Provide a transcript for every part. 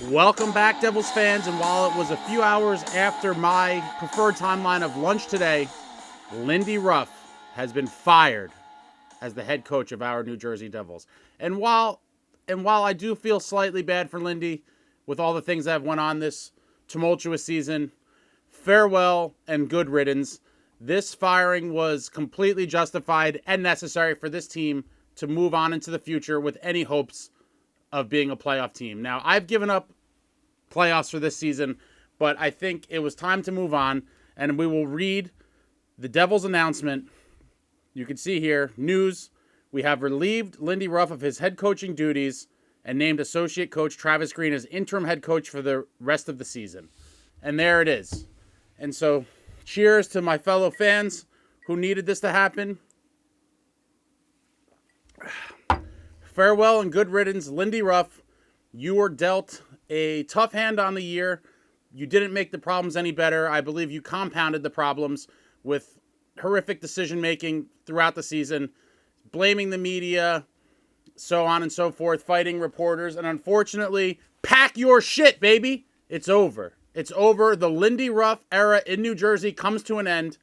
Welcome back, Devils fans, and while it was a few hours after my preferred timeline of lunch today, Lindy Ruff has been fired as the head coach of our New Jersey Devils. And while I do feel slightly bad for Lindy with all the things that have went on this tumultuous season, farewell and good riddance. This firing was completely justified and necessary for this team to move on into the future with any hopes of being a playoff team. Now, I've given up playoffs for this season, but I think it was time to move on, and we will read the Devils announcement. You can see here, news, we have relieved Lindy Ruff of his head coaching duties and named associate coach Travis Green as interim head coach for the rest of the season. And there it is. And so, cheers to my fellow fans who needed this to happen. Farewell and good riddance, Lindy Ruff. You were dealt a tough hand on the year. You didn't make the problems any better. I believe you compounded the problems with horrific decision-making throughout the season, blaming the media, so on and so forth, fighting reporters, and unfortunately, pack your shit, baby. It's over. It's over. The Lindy Ruff era in New Jersey comes to an end.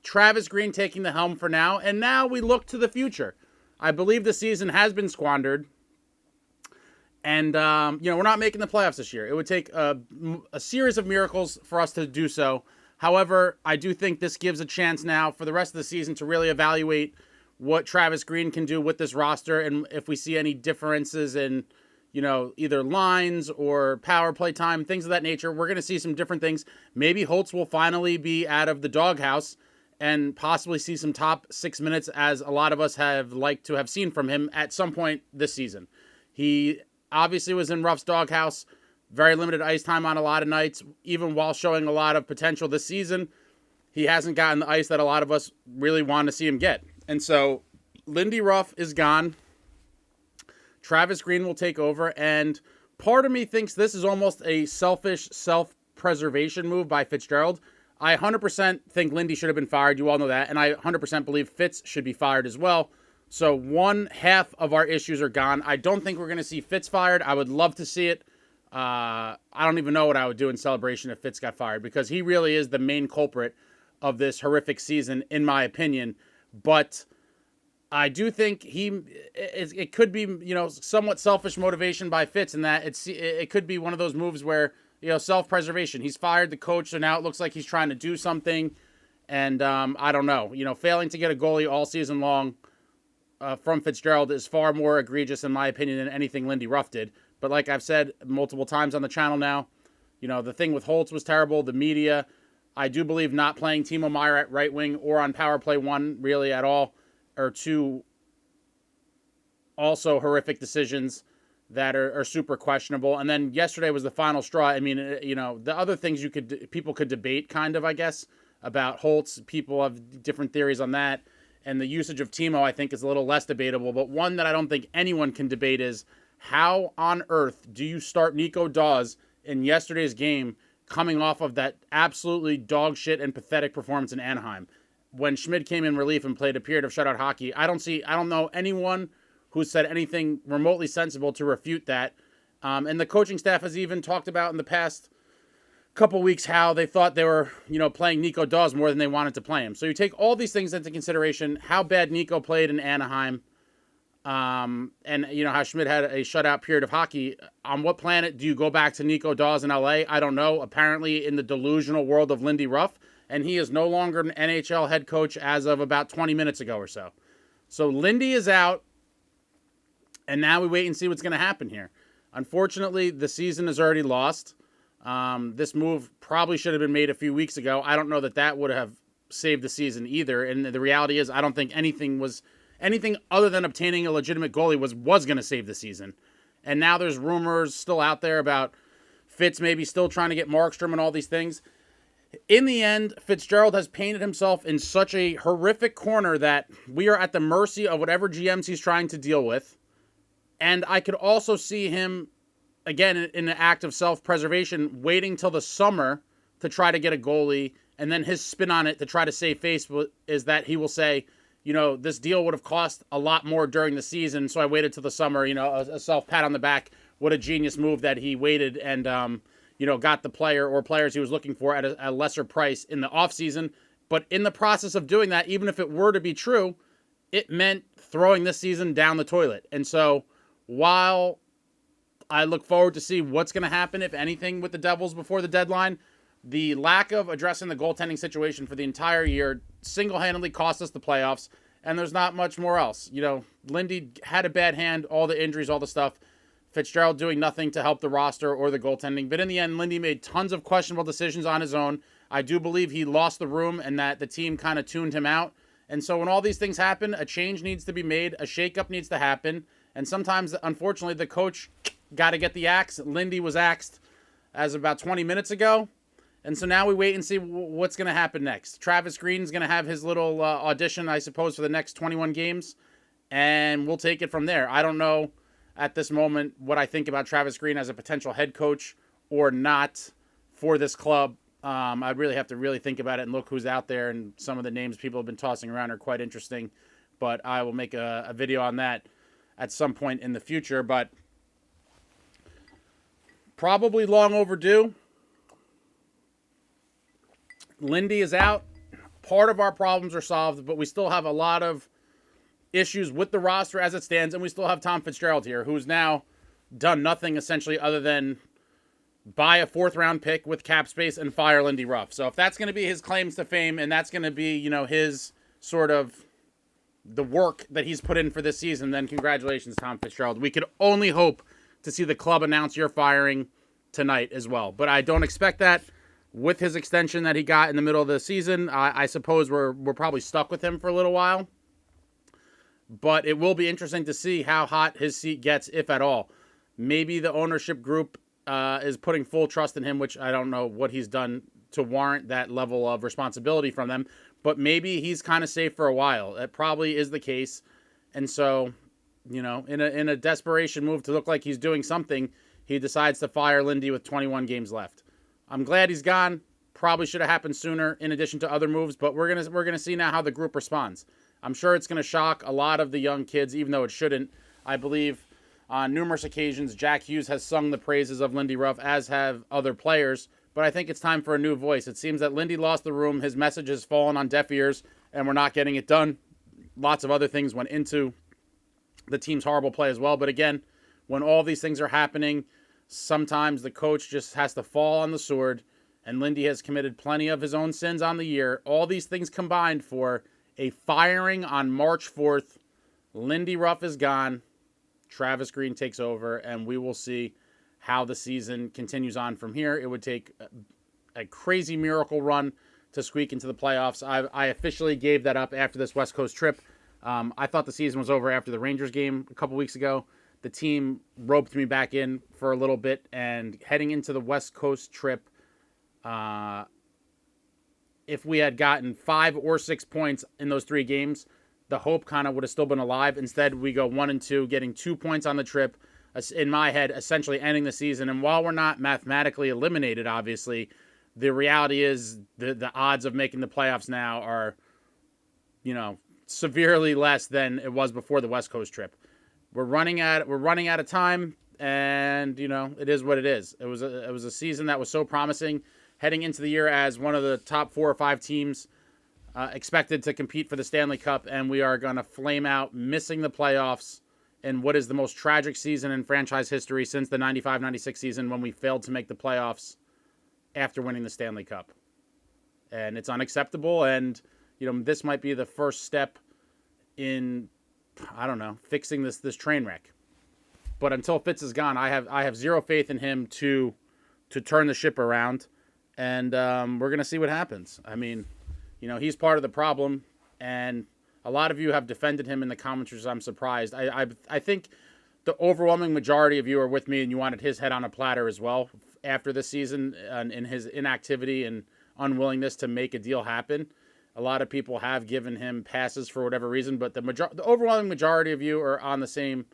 Travis Green taking the helm for now, and now we look to the future. I believe the season has been squandered. And, we're not making the playoffs this year. It would take a series of miracles for us to do so. However, I do think this gives a chance now for the rest of the season to really evaluate what Travis Green can do with this roster. And if we see any differences in, either lines or power play time, things of that nature, we're going to see some different things. Maybe Holtz will finally be out of the doghouse and possibly see some top 6 minutes, as a lot of us have liked to have seen from him at some point this season. He obviously was in Ruff's doghouse, very limited ice time on a lot of nights, even while showing a lot of potential this season. He hasn't gotten the ice that a lot of us really want to see him get. And so Lindy Ruff is gone. Travis Green will take over, and part of me thinks this is almost a selfish self-preservation move by Fitzgerald. I 100% think Lindy should have been fired. You all know that. And I 100% believe Fitz should be fired as well. So one half of our issues are gone. I don't think we're going to see Fitz fired. I would love to see it. I don't even know what I would do in celebration if Fitz got fired, because he really is the main culprit of this horrific season, in my opinion. But I do think it could be, somewhat selfish motivation by Fitz, in that it could be one of those moves where, self-preservation. He's fired the coach, so now it looks like he's trying to do something. And I don't know. Failing to get a goalie all season long from Fitzgerald is far more egregious, in my opinion, than anything Lindy Ruff did. But like I've said multiple times on the channel now, the thing with Holtz was terrible. The media, I do believe not playing Timo Meier at right wing or on power play one really at all are two also horrific decisions that are super questionable. And then yesterday was the final straw. I mean, the other things people could debate kind of, I guess, about Holtz. People have different theories on that. And the usage of Timo, I think, is a little less debatable. But one that I don't think anyone can debate is, how on earth do you start Nico Daws in yesterday's game coming off of that absolutely dog shit and pathetic performance in Anaheim? When Schmid came in relief and played a period of shutout hockey, I don't know anyone who said anything remotely sensible to refute that. And the coaching staff has even talked about in the past couple weeks how they thought they were, playing Nico Daws more than they wanted to play him. So you take all these things into consideration, how bad Nico played in Anaheim, and how Schmid had a shutout period of hockey. On what planet do you go back to Nico Daws in LA? I don't know. Apparently in the delusional world of Lindy Ruff, and he is no longer an NHL head coach as of about 20 minutes ago or so. So Lindy is out, and now we wait and see what's going to happen here. Unfortunately, the season is already lost. This move probably should have been made a few weeks ago. I don't know that would have saved the season either. And the reality is, I don't think anything other than obtaining a legitimate goalie was going to save the season. And now there's rumors still out there about Fitz maybe still trying to get Markstrom and all these things. In the end, Fitzgerald has painted himself in such a horrific corner that we are at the mercy of whatever GMs he's trying to deal with. And I could also see him, again, in an act of self-preservation, waiting till the summer to try to get a goalie, and then his spin on it to try to save face is that he will say, this deal would have cost a lot more during the season, so I waited till the summer, a self-pat on the back what a genius move that he waited and, got the player or players he was looking for at a lesser price in the offseason. But in the process of doing that, even if it were to be true, it meant throwing this season down the toilet. And so while I look forward to see what's going to happen, if anything, with the Devils before the deadline, the lack of addressing the goaltending situation for the entire year single-handedly cost us the playoffs, and there's not much more else. Lindy had a bad hand, all the injuries, all the stuff. Fitzgerald doing nothing to help the roster or the goaltending. But in the end, Lindy made tons of questionable decisions on his own. I do believe he lost the room and that the team kind of tuned him out. And so when all these things happen, a change needs to be made. A shakeup needs to happen. And sometimes, unfortunately, the coach got to get the axe. Lindy was axed as of about 20 minutes ago. And so now we wait and see what's going to happen next. Travis Green's going to have his little audition, I suppose, for the next 21 games. And we'll take it from there. I don't know at this moment what I think about Travis Green as a potential head coach or not for this club. I'd really have to really think about it and look who's out there. And some of the names people have been tossing around are quite interesting. But I will make a video on that at some point in the future. But probably long overdue. Lindy is out. Part of our problems are solved, but we still have a lot of issues with the roster as it stands, and we still have Tom Fitzgerald here, who's now done nothing essentially other than buy a 4th-round pick with cap space and fire Lindy Ruff. So if that's going to be his claims to fame and that's going to be, his sort of the work that he's put in for this season, then congratulations, Tom Fitzgerald. We could only hope to see the club announce your firing tonight as well. But I don't expect that. With his extension that he got in the middle of the season, I suppose we're probably stuck with him for a little while. But it will be interesting to see how hot his seat gets, if at all. Maybe the ownership group is putting full trust in him, which I don't know what he's done to warrant that level of responsibility from them. But maybe he's kind of safe for a while. That probably is the case. And so, in a desperation move to look like he's doing something, he decides to fire Lindy with 21 games left. I'm glad he's gone. Probably should have happened sooner in addition to other moves, but we're gonna see now how the group responds. I'm sure it's going to shock a lot of the young kids, even though it shouldn't. I believe on numerous occasions, Jack Hughes has sung the praises of Lindy Ruff, as have other players. But I think it's time for a new voice. It seems that Lindy lost the room. His message has fallen on deaf ears, and we're not getting it done. Lots of other things went into the team's horrible play as well. But again, when all these things are happening, sometimes the coach just has to fall on the sword, and Lindy has committed plenty of his own sins on the year. All these things combined for a firing on March 4th. Lindy Ruff is gone. Travis Green takes over, and we will see how the season continues on from here. It would take a crazy miracle run to squeak into the playoffs. I officially gave that up after this West Coast trip. I thought the season was over after the Rangers game a couple weeks ago. The team roped me back in for a little bit, and heading into the West Coast trip, if we had gotten 5 or 6 points in those 3 games, the hope kind of would have still been alive. Instead, we go 1-2, getting 2 points on the trip, in my head, essentially ending the season. And while we're not mathematically eliminated, obviously, the reality is the odds of making the playoffs now are, severely less than it was before the West Coast trip. We're running out of time, and it is what it is. It was a season that was so promising, heading into the year as one of the top 4 or 5 teams expected to compete for the Stanley Cup, and we are going to flame out, missing the playoffs in what is the most tragic season in franchise history since the 95-96 season, when we failed to make the playoffs after winning the Stanley Cup. And it's unacceptable, and this might be the first step in, fixing this train wreck. But until Fitz is gone, I have zero faith in him to turn the ship around. And we're going to see what happens. I mean, he's part of the problem, and a lot of you have defended him in the comments, which I'm surprised. I think the overwhelming majority of you are with me, and you wanted his head on a platter as well after this season, and in his inactivity and unwillingness to make a deal happen. A lot of people have given him passes for whatever reason, but the overwhelming majority of you are on the same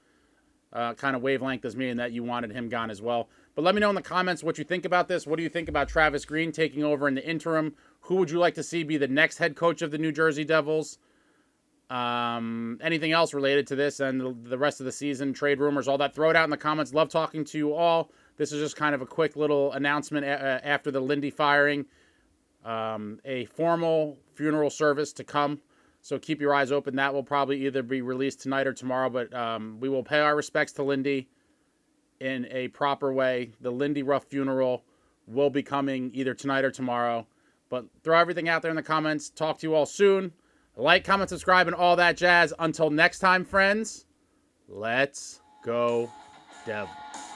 kind of wavelength as me, in that you wanted him gone as well. But let me know in the comments what you think about this. What do you think about Travis Green taking over in the interim? Who would you like to see be the next head coach of the New Jersey Devils? anything else related to this and the rest of the season, trade rumors, all that, throw it out in the comments. Love talking to you all. This is just kind of a quick little announcement after the Lindy firing. A formal funeral service to come, so keep your eyes open. That will probably either be released tonight or tomorrow, but we will pay our respects to Lindy in a proper way. The Lindy Ruff funeral will be coming either tonight or tomorrow, but throw everything out there in the comments. Talk to you all soon. Like, comment, subscribe, and all that jazz. Until next time, friends, let's go Devils.